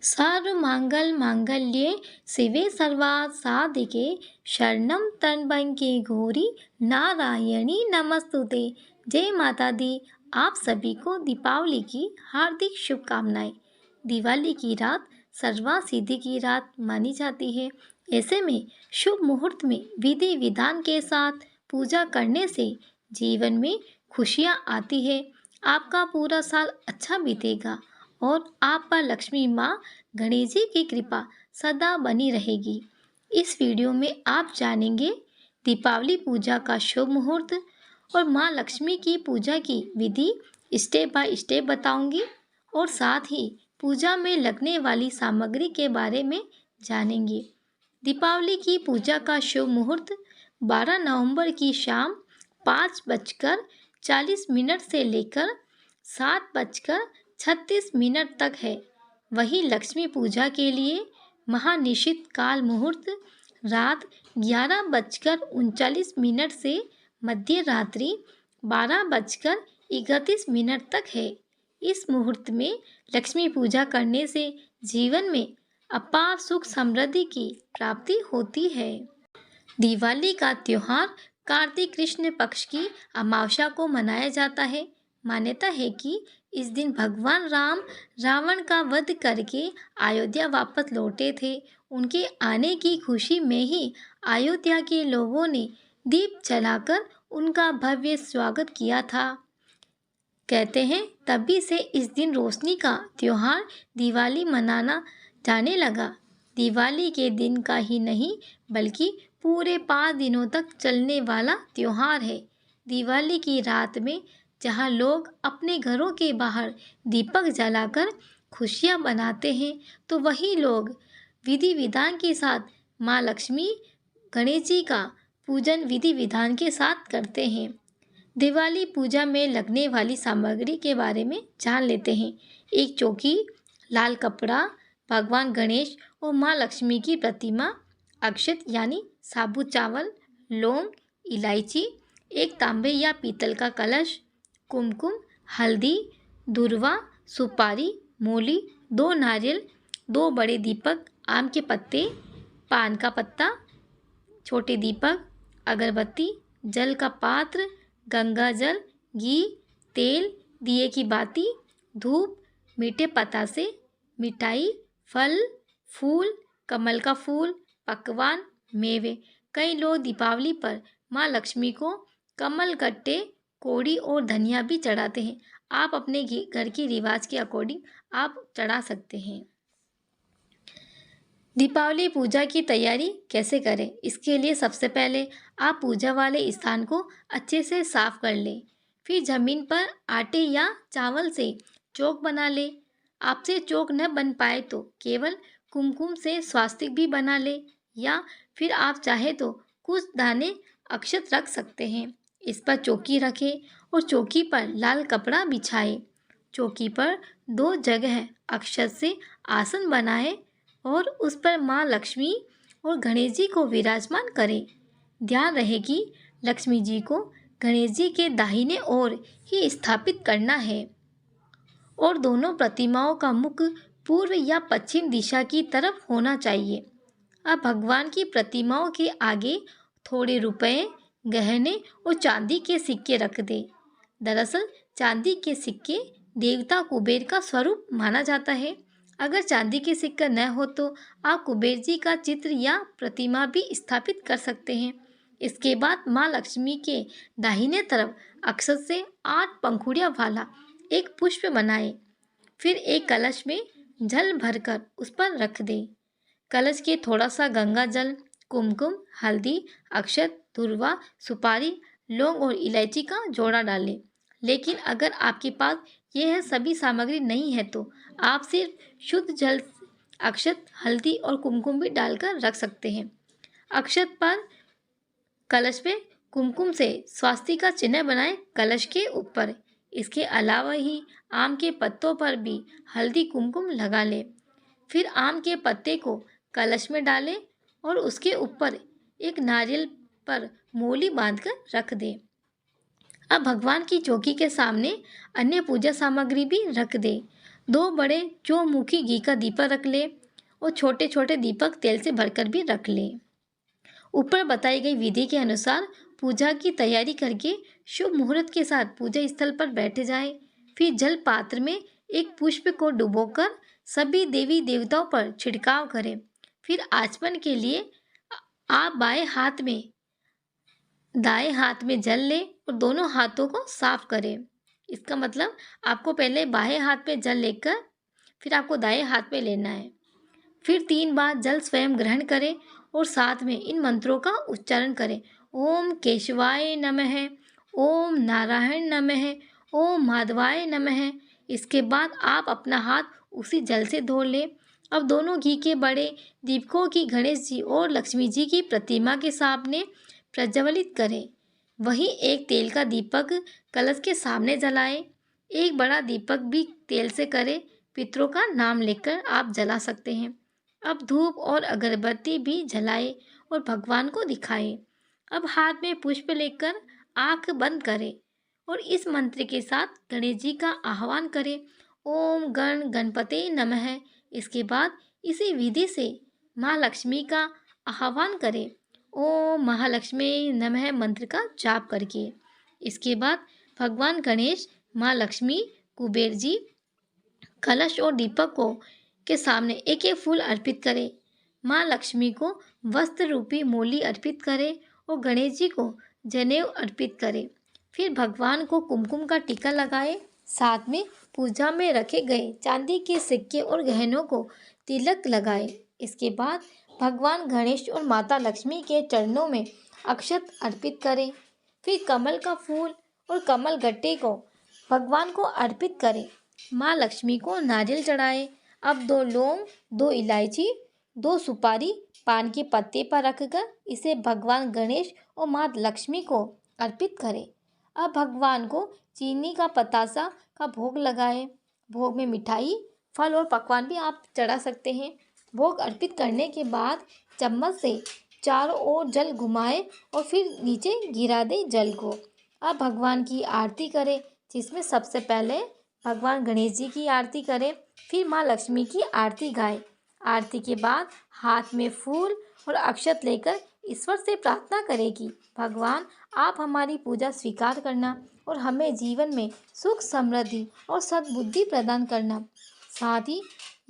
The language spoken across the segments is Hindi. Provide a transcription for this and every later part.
सर्वमंगल मांगल्ये शिवे सर्वार्थ साधिके शरणं त्र्यंबके गौरी नारायणी नमस्तुते। जय माता दी। आप सभी को दीपावली की हार्दिक शुभकामनाएं। दिवाली की रात सर्वार्थ सिद्धि की रात मानी जाती है। ऐसे में शुभ मुहूर्त में विधि विधान के साथ पूजा करने से जीवन में खुशियां आती है। आपका पूरा साल अच्छा बीतेगा और आप पर लक्ष्मी माँ गणेश जी की कृपा सदा बनी रहेगी। इस वीडियो में आप जानेंगे दीपावली पूजा का शुभ मुहूर्त और माँ लक्ष्मी की पूजा की विधि स्टेप बाय स्टेप बताऊंगी और साथ ही पूजा में लगने वाली सामग्री के बारे में जानेंगे। दीपावली की पूजा का शुभ मुहूर्त 12 नवंबर की शाम 5:40 से लेकर 7:36 तक है। वहीं लक्ष्मी पूजा के लिए महानिशित काल मुहूर्त रात 11:39 से मध्य रात्रि 12:31 तक है। इस मुहूर्त में लक्ष्मी पूजा करने से जीवन में अपार सुख समृद्धि की प्राप्ति होती है। दिवाली का त्योहार कार्तिक कृष्ण पक्ष की अमावस्या को मनाया जाता है। मान्यता है कि इस दिन भगवान राम रावण का वध करके अयोध्या वापस लौटे थे। उनके आने की खुशी में ही अयोध्या के लोगों ने दीप जलाकर उनका भव्य स्वागत किया था। कहते हैं तभी से इस दिन रोशनी का त्योहार दिवाली मनाना जाने लगा। दिवाली के दिन का ही नहीं बल्कि पूरे 5 दिनों तक चलने वाला त्योहार है। दिवाली की रात में जहां लोग अपने घरों के बाहर दीपक जलाकर खुशियां मनाते हैं, तो वही लोग विधि विधान के साथ माँ लक्ष्मी गणेश जी का पूजन विधि विधान के साथ करते हैं। दिवाली पूजा में लगने वाली सामग्री के बारे में जान लेते हैं। एक चौकी, लाल कपड़ा, भगवान गणेश और माँ लक्ष्मी की प्रतिमा, अक्षत यानी साबुत चावल, लौंग, इलायची, एक तांबे या पीतल का कलश, कुमकुम, हल्दी, दूर्वा, सुपारी, मूली, 2 नारियल, 2 बड़े दीपक, आम के पत्ते, पान का पत्ता, छोटे दीपक, अगरबत्ती, जल का पात्र, गंगा जल, घी, तेल, दिए की बाती, धूप, मीठे पतासे, मिठाई, फल, फूल, कमल का फूल, पकवान, मेवे। कई लोग दीपावली पर माँ लक्ष्मी को कमल गट्टे, कोड़ी और धनिया भी चढ़ाते हैं। आप अपने घर के रिवाज के अकॉर्डिंग आप चढ़ा सकते हैं। दीपावली पूजा की तैयारी कैसे करें? इसके लिए सबसे पहले आप पूजा वाले स्थान को अच्छे से साफ कर लें। फिर जमीन पर आटे या चावल से चौक बना लें। आपसे चौक न बन पाए तो केवल कुमकुम से स्वास्तिक भी बना लें या फिर आप चाहे तो कुछ दाने अक्षत रख सकते हैं। इस पर चौकी रखें और चौकी पर लाल कपड़ा बिछाएं। चौकी पर 2 जगह अक्षत से आसन बनाएं और उस पर माँ लक्ष्मी और गणेश जी को विराजमान करें। ध्यान रहे कि लक्ष्मी जी को गणेश जी के दाहिने ओर ही स्थापित करना है और दोनों प्रतिमाओं का मुख पूर्व या पश्चिम दिशा की तरफ होना चाहिए। अब भगवान की प्रतिमाओं के आगे थोड़े रुपए, गहने और चांदी के सिक्के रख दें। दरअसल चांदी के सिक्के देवता कुबेर का स्वरूप माना जाता है। अगर चांदी के सिक्का न हो तो आप कुबेर जी का चित्र या प्रतिमा भी स्थापित कर सकते हैं। इसके बाद माँ लक्ष्मी के दाहिने तरफ अक्षत से 8 पंखुड़ियों वाला एक पुष्प बनाएं। फिर एक कलश में जल भरकर उस पर रख दें। कलश के थोड़ा सा गंगा जल, कुमकुम, हल्दी, अक्षत, धुर्वा, सुपारी, लौंग और इलायची का जोड़ा डालें। लेकिन अगर आपके पास यह सभी सामग्री नहीं है तो आप सिर्फ शुद्ध जल, अक्षत, हल्दी और कुमकुम भी डालकर रख सकते हैं। अक्षत पर कलश पे कुमकुम से स्वास्तिक का चिन्ह बनाएं कलश के ऊपर। इसके अलावा ही आम के पत्तों पर भी हल्दी कुमकुम लगा लें। फिर आम के पत्ते को कलश में डालें और उसके ऊपर एक नारियल पर मोली बांधकर रख दें। अब भगवान की चौकी के सामने अन्य पूजा सामग्री भी रख दें। 2 बड़े चौमुखी घी का दीपक रख ले और छोटे छोटे दीपक तेल से भरकर भी रख ले। ऊपर बताई गई विधि के अनुसार पूजा की तैयारी करके शुभ मुहूर्त के साथ पूजा स्थल पर बैठ जाए। फिर जल पात्र में एक पुष्प को डुबोकर सभी देवी देवताओं पर छिड़काव करें। फिर आचमन के लिए आप दाएं हाथ में जल लें और दोनों हाथों को साफ करें। इसका मतलब आपको पहले बाएं हाथ में जल लेकर फिर आपको दाएं हाथ में लेना है। फिर 3 बार जल स्वयं ग्रहण करें और साथ में इन मंत्रों का उच्चारण करें। ओम केशवाय नमः, ओम नारायण नमः, ओम माधवाय नमः। इसके बाद आप अपना हाथ उसी जल से धो लें। अब दोनों घी के बड़े दीपकों की गणेश जी और लक्ष्मी जी की प्रतिमा के सामने प्रज्वलित करें। वहीं एक तेल का दीपक कलश के सामने जलाएं। एक बड़ा दीपक भी तेल से करें। पितरों का नाम लेकर आप जला सकते हैं। अब धूप और अगरबत्ती भी जलाएं और भगवान को दिखाएं। अब हाथ में पुष्प लेकर आंख बंद करें और इस मंत्र के साथ गणेश जी का आह्वान करें। ओम गण गणपते नमः। इसके बाद इसी विधि से माँ लक्ष्मी का आह्वान करें। ओम महालक्ष्मी नमः मंत्र का जाप करके। इसके बाद भगवान गणेश, माँ लक्ष्मी, कुबेर जी, कलश और दीपक को के सामने एक एक फूल अर्पित करें। माँ लक्ष्मी को वस्त्र रूपी मोली अर्पित करें और गणेश जी को जनेऊ अर्पित करें। फिर भगवान को कुमकुम का टीका लगाएं। साथ में पूजा में रखे गए चांदी के सिक्के और गहनों को तिलक लगाएं। इसके बाद भगवान गणेश और माता लक्ष्मी के चरणों में अक्षत अर्पित करें। फिर कमल का फूल और कमल गट्टे को भगवान को अर्पित करें। माँ लक्ष्मी को नारियल चढ़ाएं। अब 2 लौंग, 2 इलायची, 2 सुपारी पान के पत्ते पर रखकर इसे भगवान गणेश और माँ लक्ष्मी को अर्पित करें। अब भगवान को चीनी का पतासा का भोग लगाएं। भोग में मिठाई, फल और पकवान भी आप चढ़ा सकते हैं। भोग अर्पित करने के बाद चम्मच से चारों ओर जल घुमाएं और फिर नीचे गिरा दें जल को। अब भगवान की आरती करें, जिसमें सबसे पहले भगवान गणेश जी की आरती करें, फिर माँ लक्ष्मी की आरती गाएं। आरती के बाद हाथ में फूल और अक्षत लेकर ईश्वर से प्रार्थना करें कि भगवान आप हमारी पूजा स्वीकार करना और हमें जीवन में सुख, समृद्धि और सद्बुद्धि प्रदान करना। साथ ही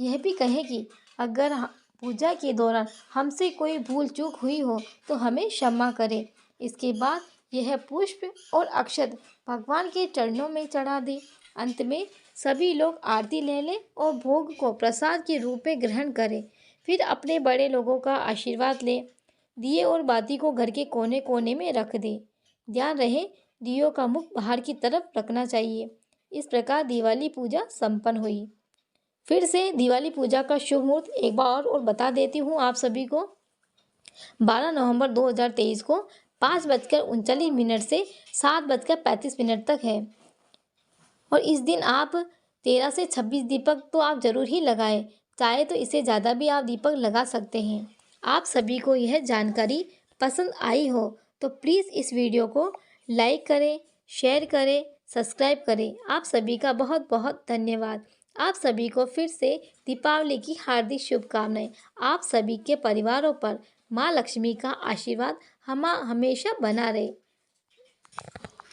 यह भी कहें कि अगर पूजा के दौरान हमसे कोई भूल चूक हुई हो तो हमें क्षमा करें। इसके बाद यह पुष्प और अक्षत भगवान के चरणों में चढ़ा दें। अंत में सभी लोग आरती ले लें और भोग को प्रसाद के रूप में ग्रहण करें। फिर अपने बड़े लोगों का आशीर्वाद लें। दिए और बाती को घर के कोने कोने में रख दें। ध्यान रहे दियों का मुख बाहर की तरफ रखना चाहिए। इस प्रकार दिवाली पूजा संपन्न हुई। फिर से दिवाली पूजा का शुभ मुहूर्त एक बार और बता देती हूँ आप सभी को। 12 नवंबर 2023 को 5:39 से 7:35 तक है और इस दिन आप 13 से 26 दीपक तो आप ज़रूर ही लगाएं। चाहे तो इससे ज़्यादा भी आप दीपक लगा सकते हैं। आप सभी को यह जानकारी पसंद आई हो तो प्लीज़ इस वीडियो को लाइक करें, शेयर करें, सब्सक्राइब करें। आप सभी का बहुत बहुत धन्यवाद। आप सभी को फिर से दीपावली की हार्दिक शुभकामनाएं। आप सभी के परिवारों पर माँ लक्ष्मी का आशीर्वाद हमेशा बना रहे।